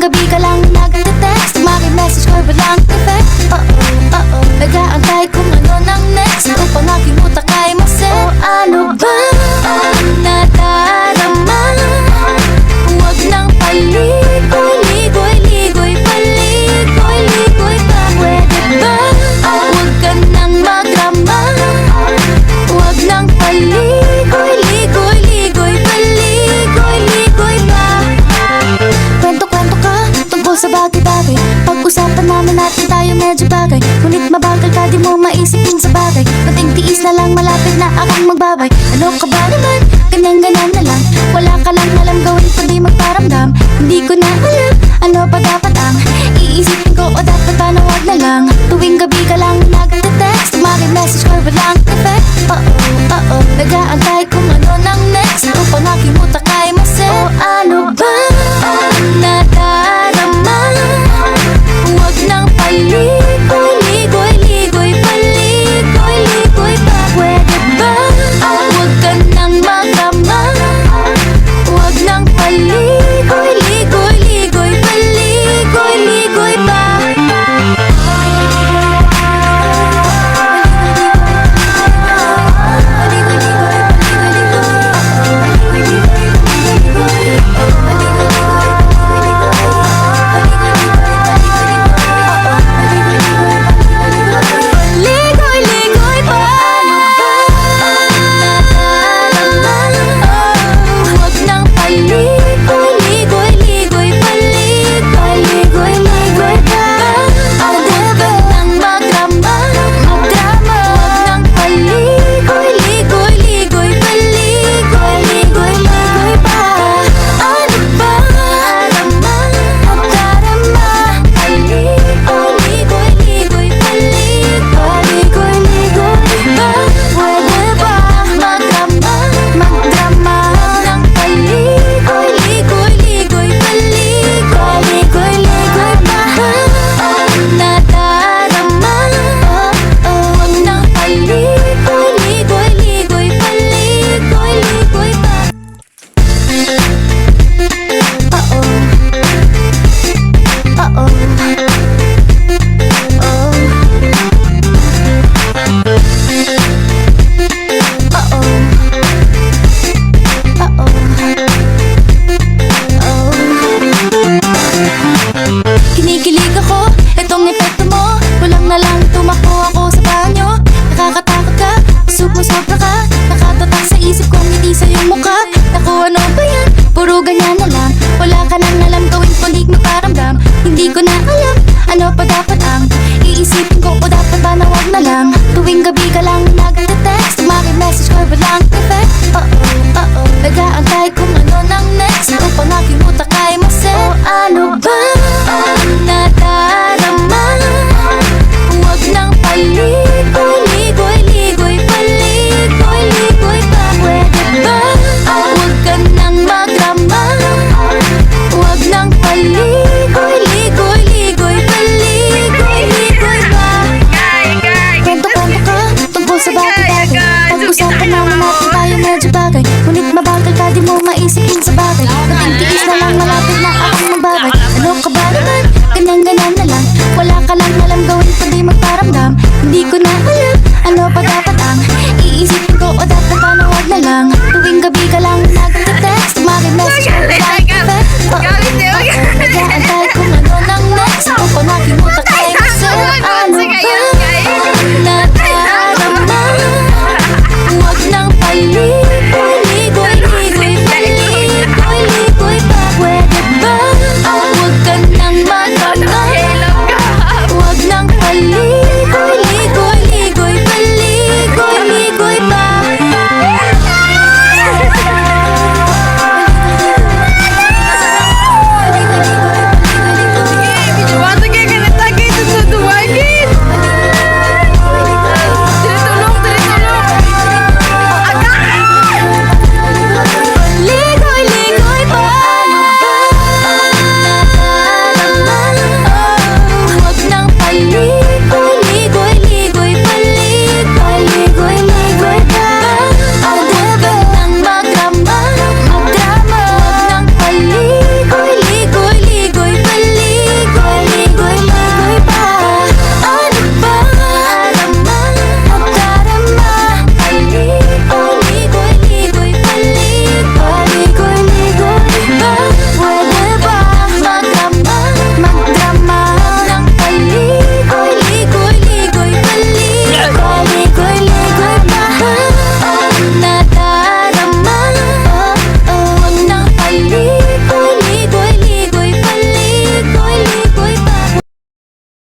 gabi ka lang nag-text, maki-message ko walang effect. Nag-aantay kung ano nang next, upang aking utak ay maset. O ano ba ang nadarama? Huwag nang paligoy-ligoy, ligoy, paligoy-ligoy pa. Pwede ba? Huwag ka nang magrama. Huwag nang paligoy-ligoy, ligoy, paligoy-ligoy pa. Kwento-kwento ka tungkol sa bagay-bagay. Pag-usapan naman natin tayo medyo bagay. Ngunit mabagal ka, di mo maisip yun sa bagay. Pating tiis na lang, malapit na akong magbabay. Ano ka ba naman?